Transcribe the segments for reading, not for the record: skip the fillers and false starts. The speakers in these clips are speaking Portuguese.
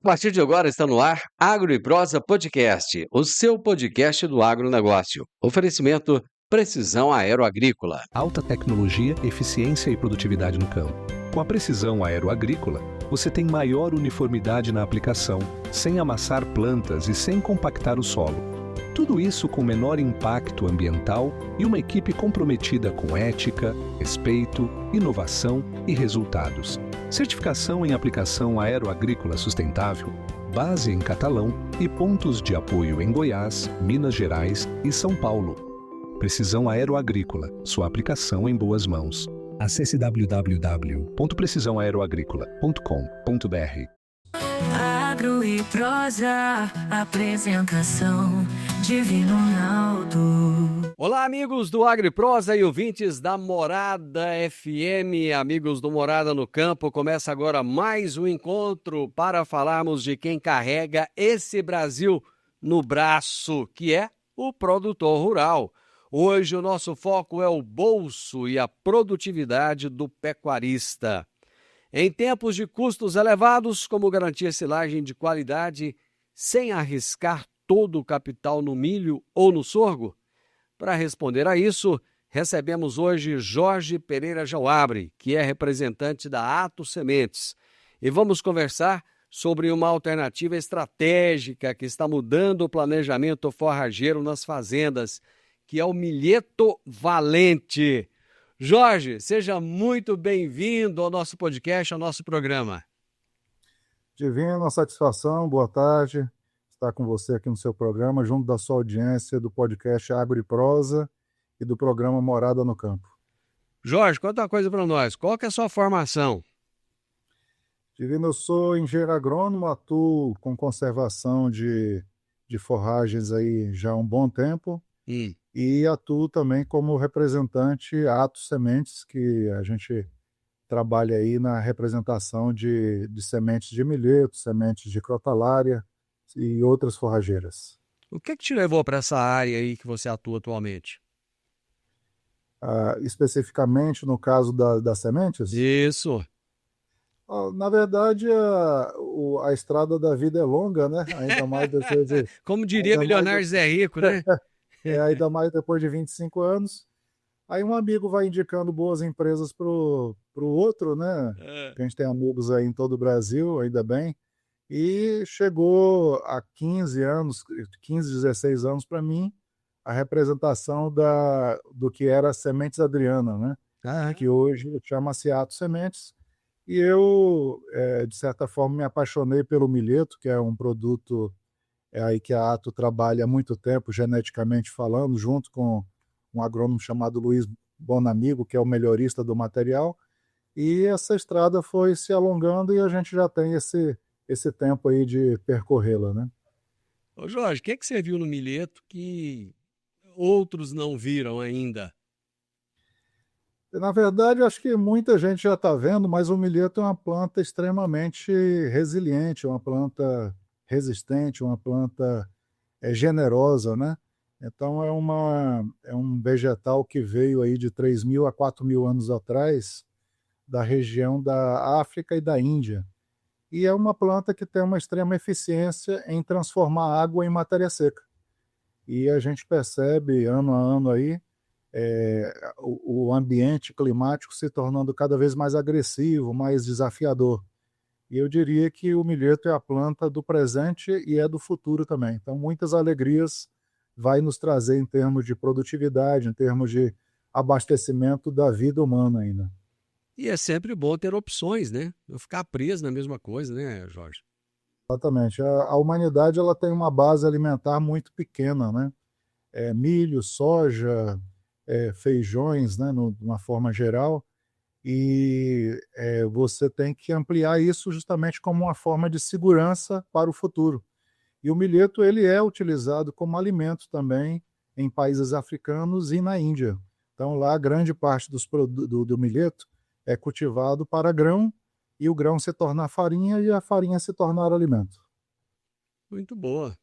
A partir de agora está no ar Agro e Prosa Podcast, o seu podcast do agronegócio. Oferecimento Precisão Aeroagrícola. Alta tecnologia, eficiência e produtividade no campo. Com a Precisão Aeroagrícola, você tem maior uniformidade na aplicação, sem amassar plantas e sem compactar o solo. Tudo isso com menor impacto ambiental e uma equipe comprometida com ética, respeito, inovação e resultados. Certificação em aplicação aeroagrícola sustentável, base em Catalão e pontos de apoio em Goiás, Minas Gerais e São Paulo. Precisão Aeroagrícola, sua aplicação em boas mãos. Acesse www.precisãoaeroagrícola.com.br. Agro e Prosa, apresentação Divino Ronaldo. Olá, amigos do Agro e Prosa e ouvintes da Morada FM, amigos do Morada no Campo. Começa agora mais um encontro para falarmos de quem carrega esse Brasil no braço, que é o produtor rural. Hoje o nosso foco é o bolso e a produtividade do pecuarista. Em tempos de custos elevados, como garantir silagem de qualidade sem arriscar todo o capital no milho ou no sorgo? Para responder a isso, recebemos hoje Jorge Pereira Jauabre, que é representante da Ato Sementes, e vamos conversar sobre uma alternativa estratégica que está mudando o planejamento forrageiro nas fazendas, que é o Milheto Valente. Jorge, seja muito bem-vindo ao nosso podcast, ao nosso programa. Divino, satisfação, boa tarde. Estar com você aqui no seu programa, junto da sua audiência do podcast Agro e Prosa e do programa Morada no Campo. Jorge, conta uma coisa para nós. Qual que é a sua formação? Divino, eu sou engenheiro agrônomo, atuo com conservação de forragens aí já há um bom tempo. E atuo também como representante Ato Sementes, que a gente trabalha aí na representação de sementes de milheto, sementes de crotalária e outras forrageiras. O que te levou para essa área aí que você atua atualmente? Especificamente no caso das sementes? Isso. Na verdade, a estrada da vida é longa, né? Ainda mais depois de... Como diria milionário Zé Rico, né? Ainda mais depois de 25 anos. Aí um amigo vai indicando boas empresas pro outro, né? A gente tem amigos aí em todo o Brasil, ainda bem. E chegou há 15, 16 anos para mim, a representação do que era Sementes Adriana, né? Que hoje chama-se Ato Sementes. E eu, de certa forma, me apaixonei pelo milheto, que é um produto aí que a Ato trabalha há muito tempo, geneticamente falando, junto com um agrônomo chamado Luiz Bonamigo, que é o melhorista do material. E essa estrada foi se alongando e a gente já tem esse tempo aí de percorrê-la, né? Ô Jorge, o que você viu no milheto que outros não viram ainda? Na verdade, acho que muita gente já está vendo, mas o milheto é uma planta extremamente resiliente, uma planta resistente, uma planta generosa, né? Então é um vegetal que veio aí de 3.000 a 4.000 anos atrás da região da África e da Índia. E é uma planta que tem uma extrema eficiência em transformar água em matéria seca. E a gente percebe ano a ano aí o ambiente climático se tornando cada vez mais agressivo, mais desafiador. E eu diria que o milheto é a planta do presente e é do futuro também. Então, muitas alegrias vai nos trazer em termos de produtividade, em termos de abastecimento da vida humana ainda. E é sempre bom ter opções, né? Não ficar preso na mesma coisa, né, Jorge? Exatamente. A humanidade ela tem uma base alimentar muito pequena, né? Milho, soja, feijões, né, de uma forma geral. E você tem que ampliar isso justamente como uma forma de segurança para o futuro. E o milheto ele é utilizado como alimento também em países africanos e na Índia. Então lá grande parte do milheto é cultivado para grão e o grão se tornar farinha e a farinha se tornar alimento. Muito boa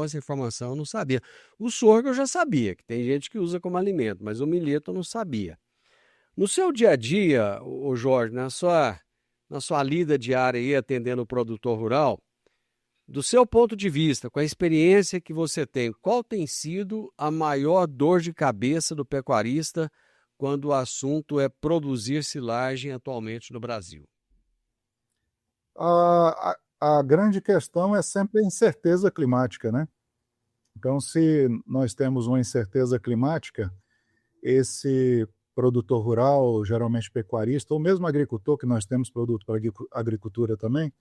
essa informação, eu não sabia. O sorgo eu já sabia, que tem gente que usa como alimento, mas o milheto eu não sabia. No seu dia a dia, ô Jorge, na sua lida diária aí atendendo o produtor rural, Do seu ponto de vista, com a experiência que você tem, qual tem sido a maior dor de cabeça do pecuarista quando o assunto é produzir silagem atualmente no Brasil? A grande questão é sempre a incerteza climática, né? Então, se nós temos uma incerteza climática, esse produtor rural, geralmente pecuarista, ou mesmo agricultor, que nós temos produto para agricultura também,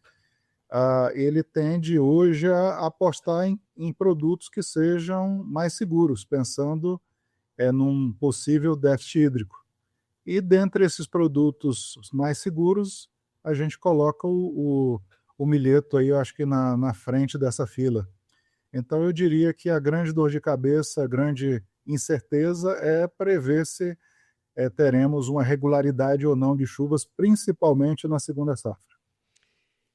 ele tende hoje a apostar em produtos que sejam mais seguros, pensando num possível déficit hídrico. E dentre esses produtos mais seguros, a gente coloca o milheto aí, eu acho que na frente dessa fila. Então eu diria que a grande dor de cabeça, a grande incerteza é prever se teremos uma regularidade ou não de chuvas, principalmente na segunda safra.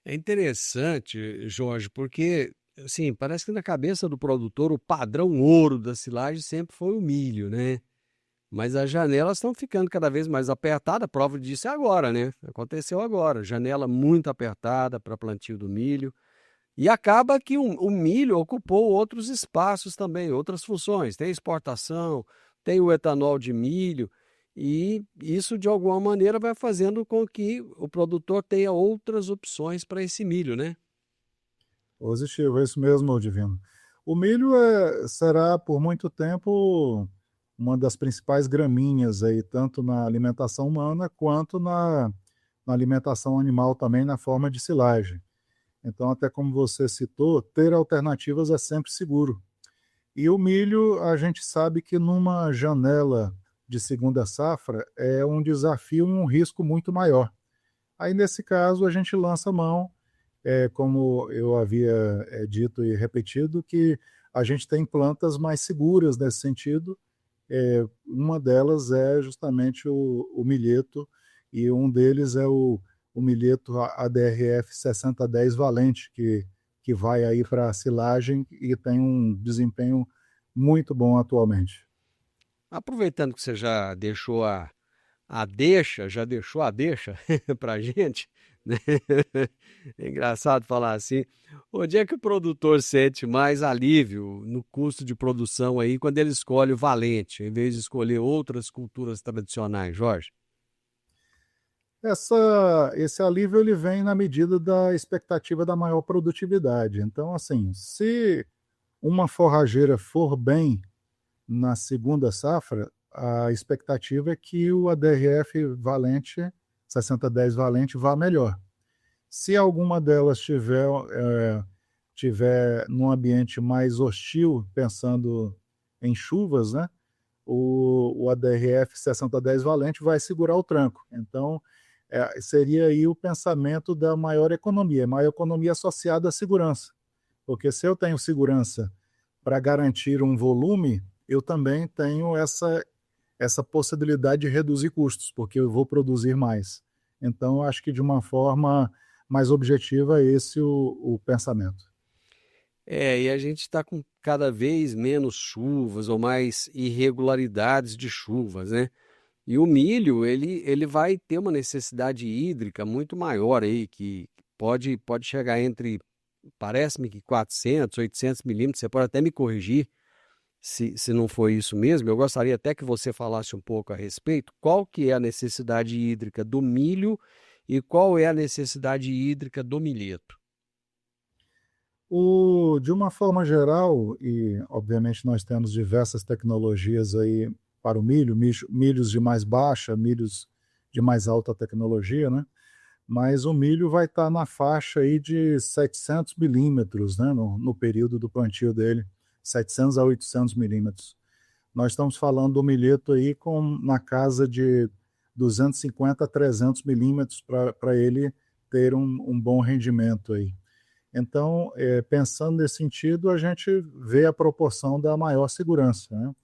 É interessante, Jorge, porque assim, parece que na cabeça do produtor o padrão ouro da silagem sempre foi o milho, né? Mas as janelas estão ficando cada vez mais apertadas, a prova disso é agora, né? Aconteceu agora, janela muito apertada para plantio do milho. E acaba que o milho ocupou outros espaços também, outras funções. Tem exportação, tem o etanol de milho, e isso de alguma maneira vai fazendo com que o produtor tenha outras opções para esse milho, né? Positivo, é isso mesmo, Divino. O milho será por muito tempo uma das principais gramíneas aí, tanto na alimentação humana quanto na alimentação animal também na forma de silagem. Então, até como você citou, ter alternativas é sempre seguro. E o milho, a gente sabe que numa janela de segunda safra é um desafio e um risco muito maior. Aí, nesse caso, a gente lança mão, como eu havia dito e repetido, que a gente tem plantas mais seguras nesse sentido. Uma delas é justamente o milheto, e um deles é o milheto ADRF 6010 Valente, que vai aí para a silagem e tem um desempenho muito bom atualmente. Aproveitando que você já deixou a deixa para a gente, né? É engraçado falar assim. Onde é que o produtor sente mais alívio no custo de produção aí quando ele escolhe o Valente, em vez de escolher outras culturas tradicionais, Jorge? Esse alívio ele vem na medida da expectativa da maior produtividade. Então, assim, se uma forrageira for bem na segunda safra, a expectativa é que o ADRF Valente, 6010 Valente, vá melhor. Se alguma delas tiver num ambiente mais hostil, pensando em chuvas, né, o ADRF 6010 Valente vai segurar o tranco. Então, seria aí o pensamento da maior economia associada à segurança. Porque se eu tenho segurança para garantir um volume, eu também tenho essa possibilidade de reduzir custos, porque eu vou produzir mais. Então, eu acho que de uma forma mais objetiva, esse é o pensamento. E a gente está com cada vez menos chuvas ou mais irregularidades de chuvas, né? E o milho, ele vai ter uma necessidade hídrica muito maior aí, que pode chegar entre, parece-me que 400, 800 milímetros, você pode até me corrigir se não foi isso mesmo. Eu gostaria até que você falasse um pouco a respeito, qual que é a necessidade hídrica do milho e qual é a necessidade hídrica do milheto. De uma forma geral, e obviamente nós temos diversas tecnologias aí para o milho, milhos de mais baixa, milhos de mais alta tecnologia, né? Mas o milho vai estar na faixa aí de 700 milímetros, né? No período do plantio dele, 700 a 800 milímetros. Nós estamos falando do milheto aí na casa de 250 a 300 milímetros para ele ter um bom rendimento aí. Então, pensando nesse sentido, a gente vê a proporção da maior segurança, né?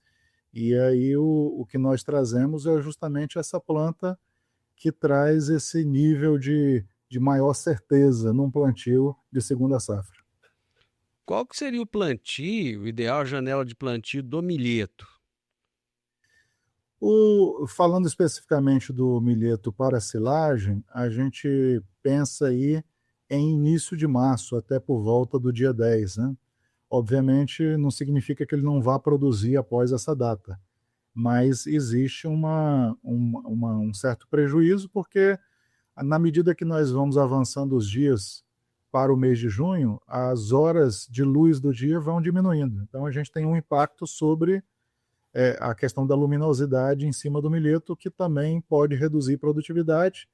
E aí o que nós trazemos é justamente essa planta que traz esse nível de maior certeza num plantio de segunda safra. Qual que seria o plantio, o ideal janela de plantio do milheto? Falando especificamente do milheto para silagem, a gente pensa aí em início de março, até por volta do dia 10, né? Obviamente, não significa que ele não vá produzir após essa data, mas existe um certo prejuízo, porque na medida que nós vamos avançando os dias para o mês de junho, as horas de luz do dia vão diminuindo. Então, a gente tem um impacto sobre a questão da luminosidade em cima do milheto, que também pode reduzir produtividade.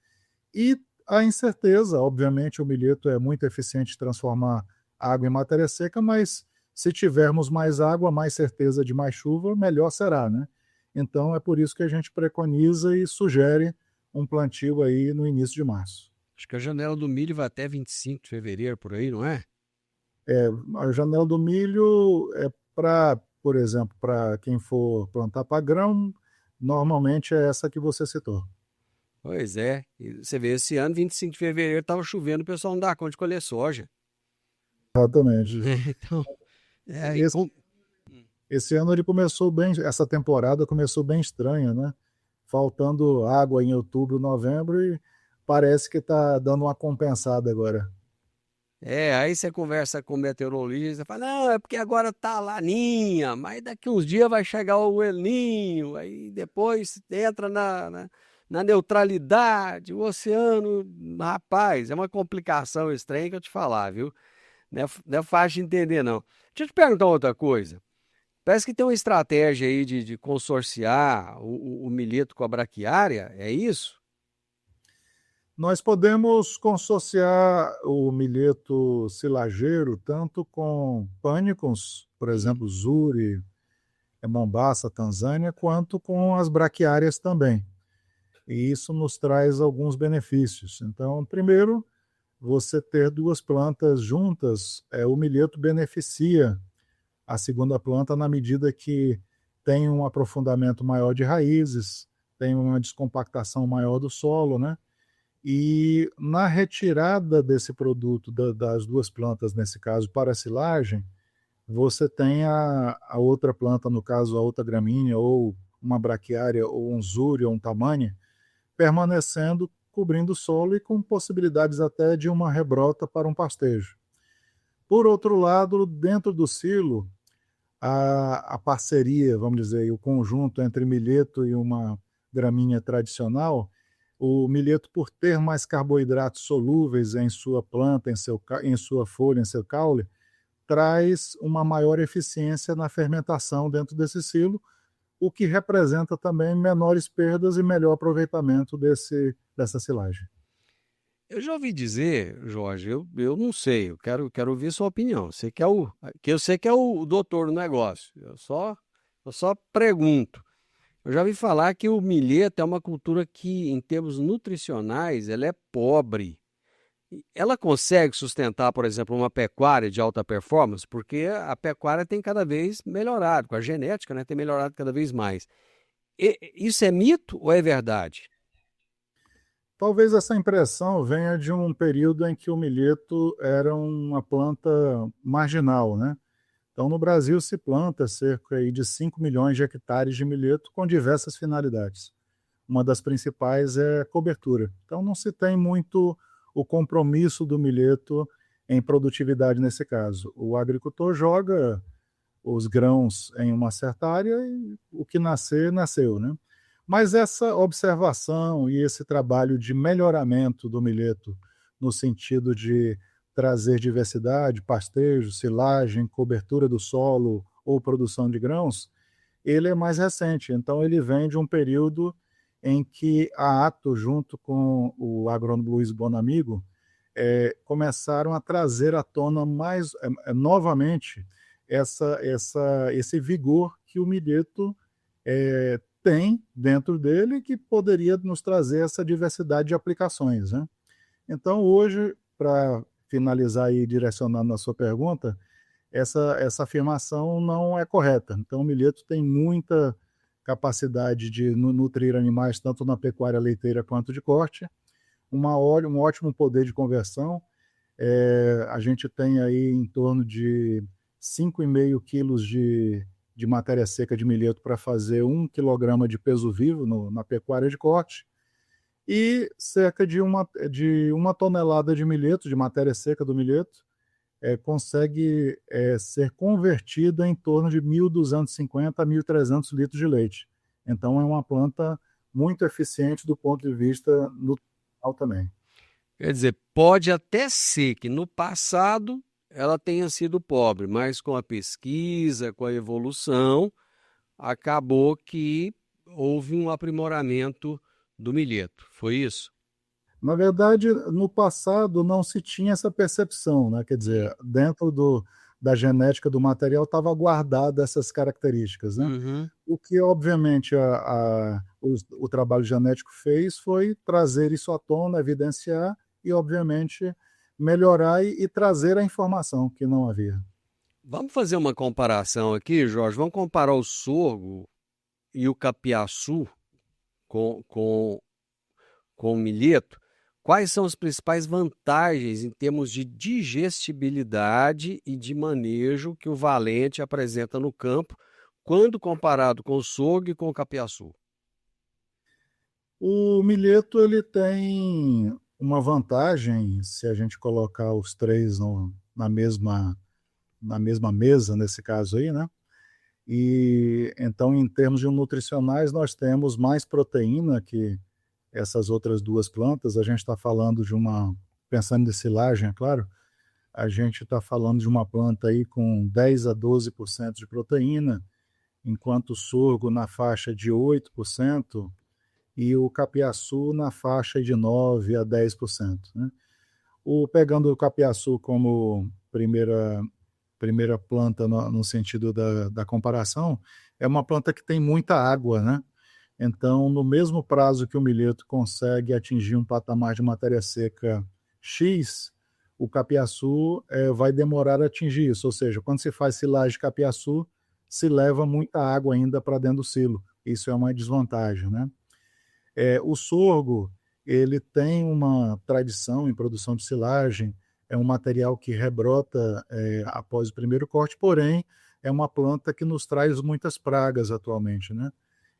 E a incerteza, obviamente, o milheto é muito eficiente em transformar água em matéria seca, mas se tivermos mais água, mais certeza de mais chuva, melhor será, né? Então, é por isso que a gente preconiza e sugere um plantio aí no início de março. Acho que a janela do milho vai até 25 de fevereiro, por aí, não é? A janela do milho é para, por exemplo, para quem for plantar para grão, normalmente é essa que você citou. Pois é. E você vê, esse ano, 25 de fevereiro, estava chovendo, o pessoal não dá conta de colher soja. Exatamente. Então, é, Esse, esse ano ele começou bem, essa temporada começou bem estranha, né? Faltando água em outubro, novembro, e parece que está dando uma compensada agora. aí você conversa com o meteorologista, fala, não, é porque agora tá Laninha, mas daqui uns dias vai chegar o El Ninho, aí depois entra na neutralidade, o oceano, rapaz, é uma complicação estranha que eu te falar, viu? Não é fácil de entender, não. Deixa eu te perguntar outra coisa. Parece que tem uma estratégia aí de consorciar o milheto com a braquiária, é isso? Nós podemos consorciar o milheto silageiro tanto com pânicos, por Uhum. exemplo, Zuri, Mombasa, Tanzânia, quanto com as braquiárias também. E isso nos traz alguns benefícios. Então, primeiro, você ter duas plantas juntas, o milheto beneficia a segunda planta na medida que tem um aprofundamento maior de raízes, tem uma descompactação maior do solo, né? E na retirada desse produto das duas plantas, nesse caso, para a silagem, você tem a outra planta, no caso, a outra gramínea, ou uma braquiária, ou um zure, ou um tamanho, permanecendo, cobrindo o solo e com possibilidades até de uma rebrota para um pastejo. Por outro lado, dentro do silo, a parceria, vamos dizer, o conjunto entre milheto e uma gramínea tradicional, o milheto, por ter mais carboidratos solúveis em sua planta, em sua folha, em seu caule, traz uma maior eficiência na fermentação dentro desse silo, o que representa também menores perdas e melhor aproveitamento dessa silagem. Eu já ouvi dizer, Jorge, eu não sei, eu quero ouvir sua opinião. Você que eu sei que é o doutor do negócio. Eu só pergunto. Eu já ouvi falar que o milheto é uma cultura que, em termos nutricionais, ela é pobre. Ela consegue sustentar, por exemplo, uma pecuária de alta performance, porque a pecuária tem cada vez melhorado, com a genética, né, tem melhorado cada vez mais. Isso é mito ou é verdade? Talvez essa impressão venha de um período em que o milheto era uma planta marginal, né? Então, no Brasil se planta cerca aí de 5 milhões de hectares de milheto com diversas finalidades. Uma das principais é cobertura. Então, não se tem muito o compromisso do milheto em produtividade nesse caso. O agricultor joga os grãos em uma certa área e o que nascer, nasceu, né? Mas essa observação e esse trabalho de melhoramento do milheto, no sentido de trazer diversidade, pastejo, silagem, cobertura do solo ou produção de grãos, ele é mais recente. Então, ele vem de um período em que a Ato, junto com o agrônomo Luiz Bonamigo, começaram a trazer à tona novamente esse vigor que o milheto tem dentro dele, que poderia nos trazer essa diversidade de aplicações, né? Então, hoje, para finalizar e direcionando a sua pergunta, essa afirmação não é correta. Então, o milheto tem muita capacidade de nutrir animais, tanto na pecuária leiteira quanto de corte, um ótimo poder de conversão. A gente tem aí em torno de 5,5 quilos de matéria seca de milheto para fazer 1 quilograma de peso vivo na pecuária de corte. e cerca de uma tonelada de milheto, de matéria seca do milheto, consegue ser convertida em torno de 1.250 a 1.300 litros de leite. Então, é uma planta muito eficiente do ponto de vista nutricional também. Quer dizer, pode até ser que no passado ela tenha sido pobre, mas com a pesquisa, com a evolução, acabou que houve um aprimoramento do milheto. Foi isso? Na verdade, no passado não se tinha essa percepção, né? Quer dizer, dentro da genética do material estava guardada essas características, né? Uhum. O que, obviamente, o trabalho genético fez foi trazer isso à tona, evidenciar e, obviamente, melhorar e trazer a informação que não havia. Vamos fazer uma comparação aqui, Jorge. Vamos comparar o sorgo e o capiaçu com o milheto. Quais são as principais vantagens em termos de digestibilidade e de manejo que o Valente apresenta no campo, quando comparado com o sorgo e com o capiaçu? O milheto ele tem uma vantagem, se a gente colocar os três na mesma mesa, nesse caso aí, né? E então, em termos de nutricionais, nós temos mais proteína que essas outras duas plantas. A gente está falando pensando em silagem, é claro, a gente está falando de uma planta aí com 10 a 12% de proteína, enquanto o sorgo na faixa de 8% e o capiaçu na faixa de 9 a 10%, né? Pegando o capiaçu como primeira planta no sentido da comparação, é uma planta que tem muita água, né? Então, no mesmo prazo que o milheto consegue atingir um patamar de matéria seca X, o capiaçu vai demorar a atingir isso. Ou seja, quando se faz silagem de capiaçu, se leva muita água ainda para dentro do silo. Isso é uma desvantagem, né? O sorgo, ele tem uma tradição em produção de silagem, é um material que rebrota após o primeiro corte, porém, é uma planta que nos traz muitas pragas atualmente, né?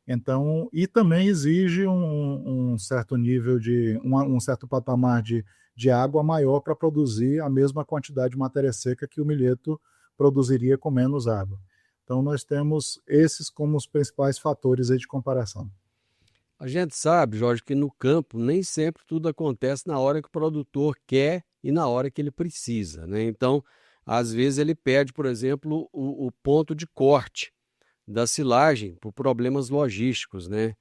Então, e também exige um certo nível um certo patamar de água maior para produzir a mesma quantidade de matéria seca que o milheto produziria com menos água. Então, nós temos esses como os principais fatores aí de comparação. A gente sabe, Jorge, que no campo nem sempre tudo acontece na hora que o produtor quer e na hora que ele precisa, né? Então, às vezes ele perde, por exemplo, o ponto de corte da silagem por problemas logísticos, né?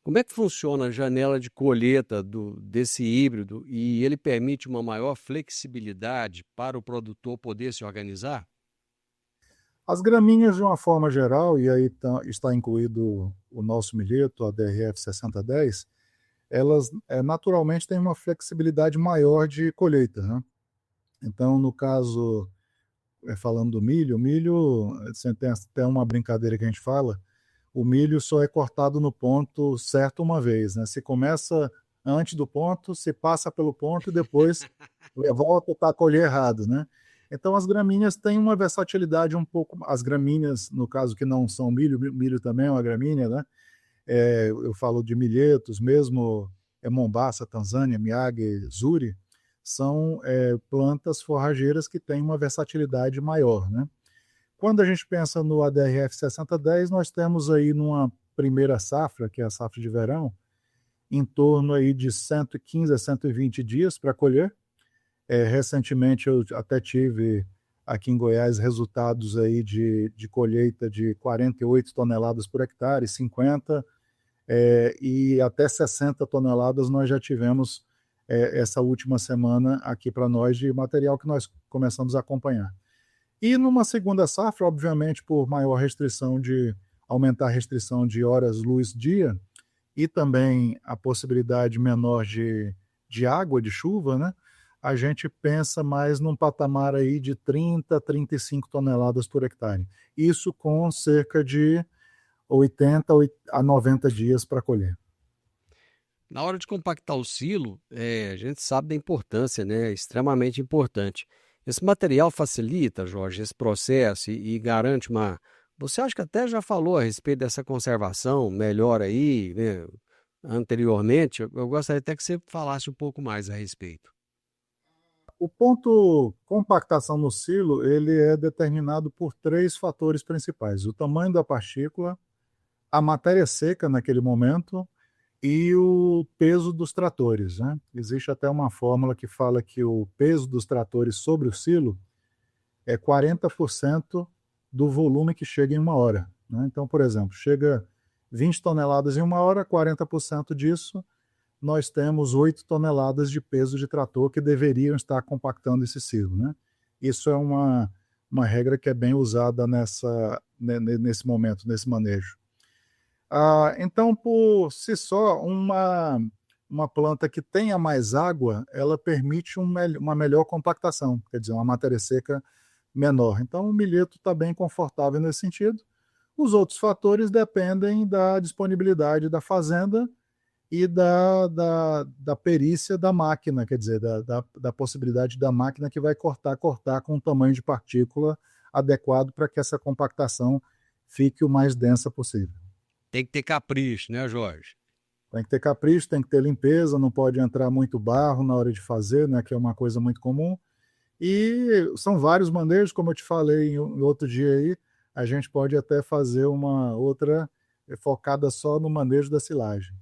Como é que funciona a janela de colheita desse híbrido e ele permite uma maior flexibilidade para o produtor poder se organizar? As gramíneas, de uma forma geral, e aí está incluído o nosso milheto, a DRF 6010, elas naturalmente têm uma flexibilidade maior de colheita, né? Então, no caso, falando do milho, o milho, tem até uma brincadeira que a gente fala, o milho só é cortado no ponto certo uma vez, né? Se começa antes do ponto, se passa pelo ponto e depois volta para colher errado, né? Então as gramíneas têm uma versatilidade um pouco, as gramíneas, no caso que não são milho também é uma gramínea, né? Eu falo de milhetos, mesmo Mombaça, Tanzânia, Miyagi, Zuri, são plantas forrageiras que têm uma versatilidade maior, né? Quando a gente pensa no ADRF 6010, nós temos aí numa primeira safra, que é a safra de verão, em torno aí de 115 a 120 dias para colher. Recentemente eu até tive aqui em Goiás resultados aí de colheita de 48 toneladas por hectare, 50 e até 60 toneladas nós já tivemos essa última semana aqui para nós de material que nós começamos a acompanhar. E numa segunda safra, obviamente, por maior restrição aumentar a restrição de horas luz-dia e também a possibilidade menor de água, de chuva, né? A gente pensa mais num patamar aí de 30 a 35 toneladas por hectare. Isso com cerca de 80 a 90 dias para colher. Na hora de compactar o silo, a gente sabe da importância, né? É extremamente importante. Esse material facilita, Jorge, esse processo e garante uma... Você acha que até já falou a respeito dessa conservação melhor aí, né? anteriormente, eu gostaria até que você falasse um pouco mais a respeito. O ponto compactação no silo, ele é determinado por três fatores principais: o tamanho da partícula, a matéria seca naquele momento e o peso dos tratores, né? Existe até uma fórmula que fala que o peso dos tratores sobre o silo é 40% do volume que chega em uma hora, né? Então, por exemplo, chega 20 toneladas em uma hora, 40% disso, nós temos 8 toneladas de peso de trator que deveriam estar compactando esse silo, né? Isso é uma regra que é bem usada nesse momento, nesse manejo. Então, por si só, uma planta que tenha mais água, ela permite uma melhor compactação, quer dizer, uma matéria seca menor. Então, o milheto está bem confortável nesse sentido. Os outros fatores dependem da disponibilidade da fazenda e da perícia da máquina, quer dizer, da possibilidade da máquina que vai cortar com um tamanho de partícula adequado para que essa compactação fique o mais densa possível. Tem que ter capricho, né, Jorge? Tem que ter capricho, tem que ter limpeza, não pode entrar muito barro na hora de fazer, né, que é uma coisa muito comum. E são vários manejos, como eu te falei em outro dia aí, a gente pode até fazer uma outra focada só no manejo da silagem.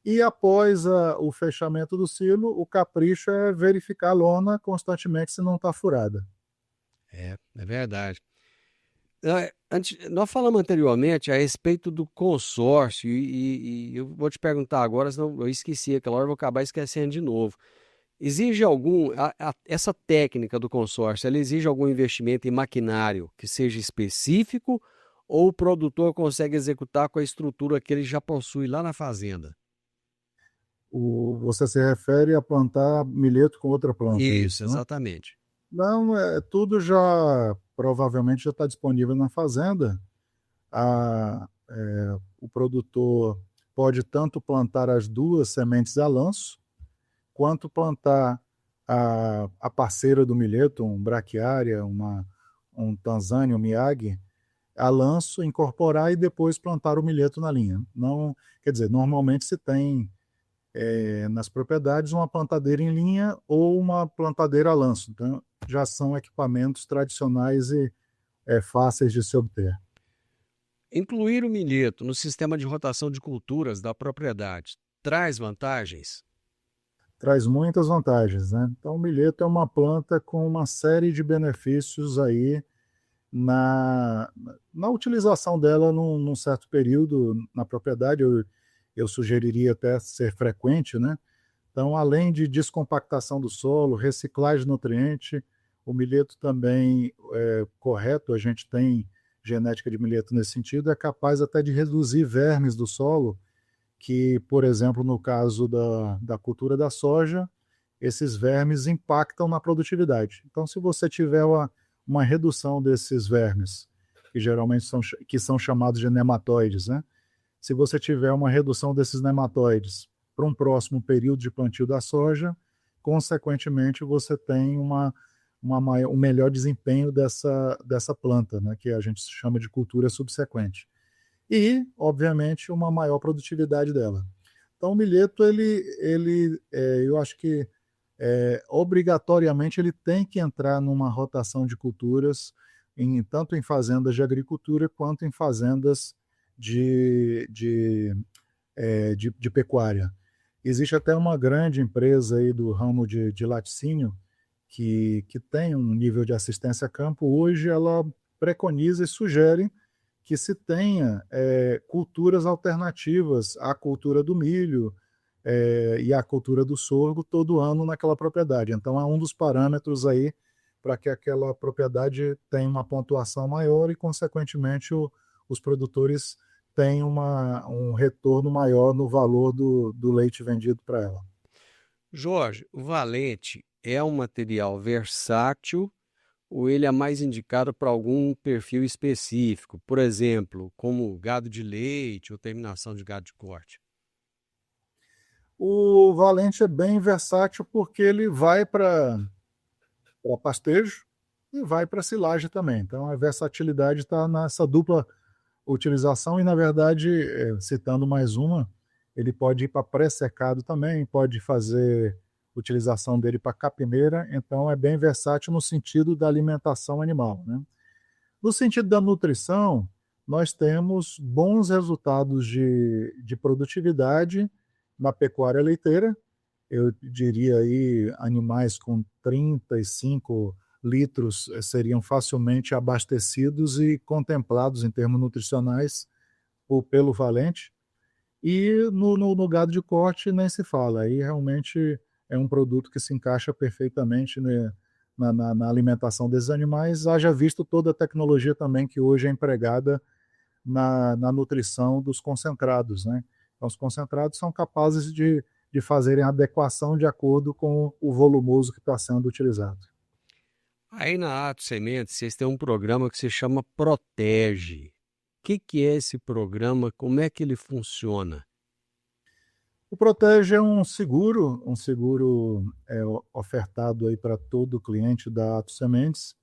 E após o fechamento do silo, o capricho é verificar a lona constantemente se não está furada. É verdade. Nós falamos anteriormente a respeito do consórcio e eu vou te perguntar agora, senão eu esqueci aquela hora, eu vou acabar esquecendo de novo. Exige essa técnica do consórcio, ela exige algum investimento em maquinário que seja específico ou o produtor consegue executar com a estrutura que ele já possui lá na fazenda? Você se refere a plantar milheto com outra planta? Isso, né? exatamente. Não, tudo provavelmente já está disponível na fazenda. O produtor pode tanto plantar as duas sementes a lanço, quanto plantar a parceira do milheto, um braquiária, um Tanzânia, um Miyagi, a lanço, incorporar e depois plantar o milheto na linha. Não, quer dizer, normalmente se tem nas propriedades uma plantadeira em linha ou uma plantadeira a lanço. Então, já são equipamentos tradicionais e fáceis de se obter. Incluir o milheto no sistema de rotação de culturas da propriedade traz vantagens? Traz muitas vantagens, né? Então, o milheto é uma planta com uma série de benefícios aí na utilização dela num certo período na propriedade. Eu sugeriria até ser frequente, né? Então, além de descompactação do solo, reciclagem de nutriente, o milheto também é correto, a gente tem genética de milheto nesse sentido, é capaz até de reduzir vermes do solo, que, por exemplo, no caso da cultura da soja, esses vermes impactam na produtividade. Então, se você tiver uma redução desses vermes, que geralmente são chamados de nematóides, né? Se você tiver uma redução desses nematóides para um próximo período de plantio da soja, consequentemente você tem um melhor desempenho dessa planta, né, que a gente chama de cultura subsequente. E, obviamente, uma maior produtividade dela. Então, o milheto, eu acho que obrigatoriamente ele tem que entrar numa rotação de culturas, tanto em fazendas de agricultura quanto em fazendas de pecuária. Existe até uma grande empresa aí do ramo de laticínio que tem um nível de assistência a campo. Hoje ela preconiza e sugere que se tenha culturas alternativas à cultura do milho e à cultura do sorgo todo ano naquela propriedade. Então é um dos parâmetros aí para que aquela propriedade tenha uma pontuação maior e, consequentemente, os produtores têm um retorno maior no valor do leite vendido para ela. Jorge, o valente é um material versátil ou ele é mais indicado para algum perfil específico? Por exemplo, como gado de leite ou terminação de gado de corte? O valente é bem versátil porque ele vai para pastejo e vai para silagem também. Então a versatilidade está nessa dupla utilização e, na verdade, citando mais uma, ele pode ir para pré-secado também, pode fazer utilização dele para capineira, então é bem versátil no sentido da alimentação animal, né? No sentido da nutrição, nós temos bons resultados de produtividade na pecuária leiteira. Eu diria aí animais com 35 litros seriam facilmente abastecidos e contemplados em termos nutricionais pelo Valente. E no gado de corte nem se fala, aí realmente é um produto que se encaixa perfeitamente, né, na alimentação desses animais, haja visto toda a tecnologia também que hoje é empregada na nutrição dos concentrados, né? Então, os concentrados são capazes de fazerem adequação de acordo com o volumoso que está sendo utilizado. Aí na Atos Sementes, vocês têm um programa que se chama Protege. O que é esse programa? Como é que ele funciona? O Protege é um seguro ofertado aí para todo cliente da Atos Sementes.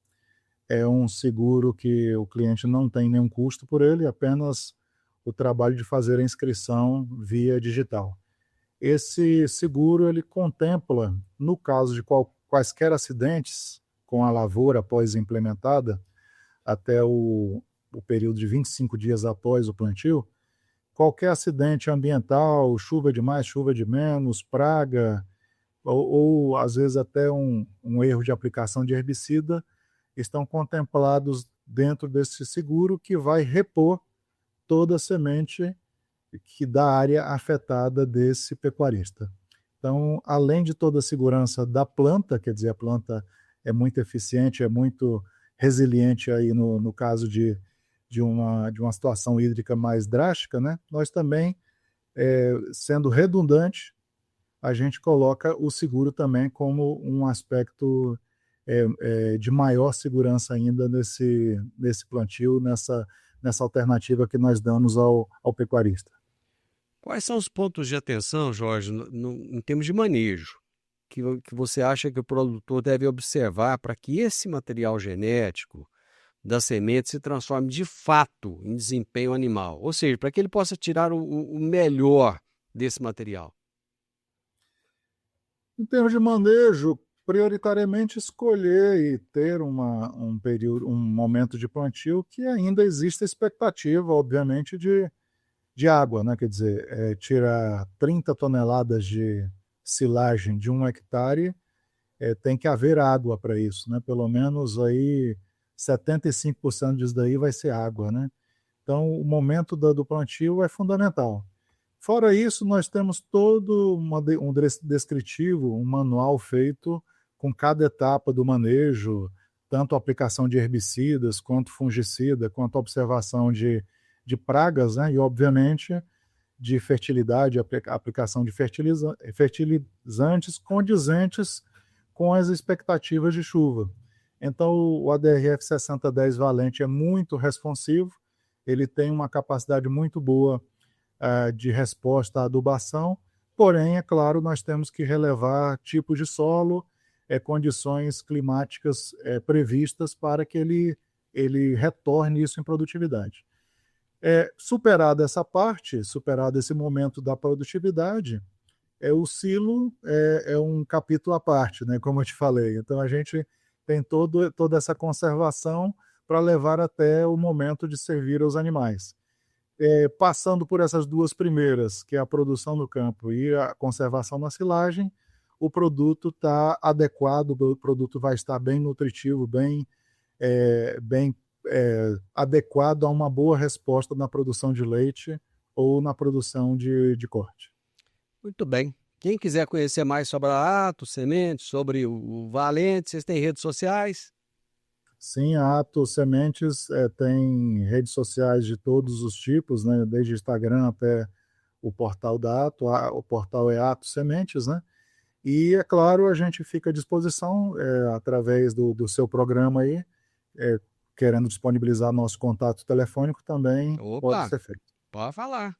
É um seguro que o cliente não tem nenhum custo por ele, apenas o trabalho de fazer a inscrição via digital. Esse seguro ele contempla, no caso de quaisquer acidentes com a lavoura após implementada, até o período de 25 dias após o plantio, qualquer acidente ambiental, chuva de mais, chuva de menos, praga, ou às vezes até um erro de aplicação de herbicida, estão contemplados dentro desse seguro que vai repor toda a semente da área afetada desse pecuarista. Então, além de toda a segurança da planta, quer dizer, a planta é muito eficiente, é muito resiliente aí no caso de uma situação hídrica mais drástica, né? Nós também, sendo redundante, a gente coloca o seguro também como um aspecto de maior segurança ainda nesse plantio, nessa alternativa que nós damos ao pecuarista. Quais são os pontos de atenção, Jorge, em termos de manejo, que você acha que o produtor deve observar para que esse material genético da semente se transforme de fato em desempenho animal? Ou seja, para que ele possa tirar o melhor desse material? Em termos de manejo, prioritariamente escolher e ter um momento de plantio que ainda existe expectativa, obviamente, de água, né? Quer dizer, tirar 30 toneladas de silagem de 1 hectare, tem que haver água para isso, né? Pelo menos aí 75% disso daí vai ser água, né? Então, o momento do plantio é fundamental. Fora isso, nós temos todo um descritivo, um manual feito com cada etapa do manejo, tanto a aplicação de herbicidas, quanto fungicida, quanto a observação de pragas, né? E, obviamente, de fertilidade, aplicação de fertilizantes condizentes com as expectativas de chuva. Então, o ADRF 6010 Valente é muito responsivo, ele tem uma capacidade muito boa de resposta à adubação, porém, é claro, nós temos que relevar tipo de solo, condições climáticas previstas para que ele retorne isso em produtividade. Superada essa parte, superado esse momento da produtividade, o silo é um capítulo à parte, né, como eu te falei. Então, a gente tem toda essa conservação para levar até o momento de servir aos animais. Passando por essas duas primeiras, que é a produção no campo e a conservação na silagem, o produto está adequado, o produto vai estar bem nutritivo, bem adequado a uma boa resposta na produção de leite ou na produção de corte. Muito bem. Quem quiser conhecer mais sobre a Atos Sementes, sobre o Valente, vocês têm redes sociais? Sim, a Atos Sementes tem redes sociais de todos os tipos, né? Desde Instagram até o portal da Atos. O portal é Atos Sementes, né? E, é claro, a gente fica à disposição através do seu programa aí, querendo disponibilizar nosso contato telefônico também. Opa, pode ser feito. Pode falar.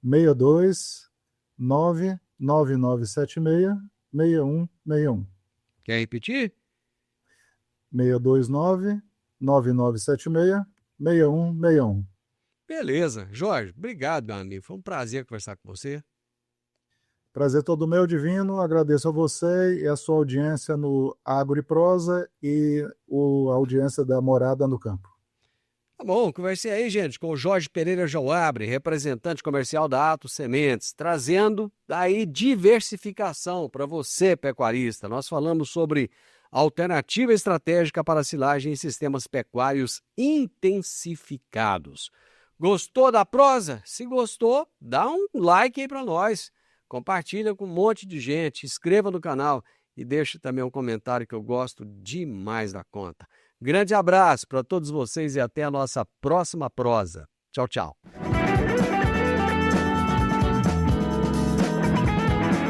62 99976 6161. Quer repetir? 629 9976 6161. Beleza. Jorge, obrigado, meu amigo. Foi um prazer conversar com você. Prazer todo meu, Divino. Agradeço a você e a sua audiência no Agro e Prosa e a audiência da Morada no Campo. Tá bom, conversei aí, gente, com o Jorge Pereira Joabre, representante comercial da Atos Sementes, trazendo aí diversificação para você, pecuarista. Nós falamos sobre alternativa estratégica para silagem em sistemas pecuários intensificados. Gostou da prosa? Se gostou, dá um like aí para nós. Compartilha com um monte de gente, inscreva no canal e deixe também um comentário que eu gosto demais da conta. Grande abraço para todos vocês e até a nossa próxima prosa. Tchau, tchau.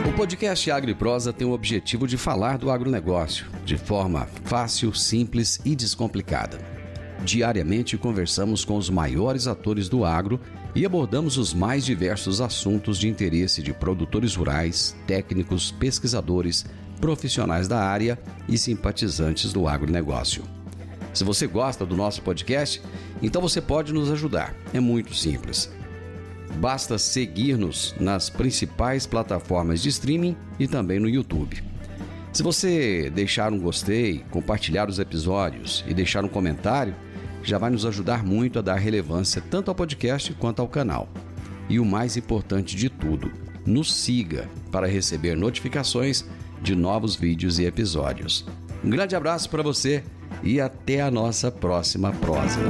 O podcast Agro e Prosa tem o objetivo de falar do agronegócio de forma fácil, simples e descomplicada. Diariamente conversamos com os maiores atores do agro e abordamos os mais diversos assuntos de interesse de produtores rurais, técnicos, pesquisadores, profissionais da área e simpatizantes do agronegócio. Se você gosta do nosso podcast, então você pode nos ajudar. É muito simples. Basta seguir-nos nas principais plataformas de streaming e também no YouTube. Se você deixar um gostei, compartilhar os episódios e deixar um comentário, já vai nos ajudar muito a dar relevância tanto ao podcast quanto ao canal. E o mais importante de tudo, nos siga para receber notificações de novos vídeos e episódios. Um grande abraço para você e até a nossa próxima prosa.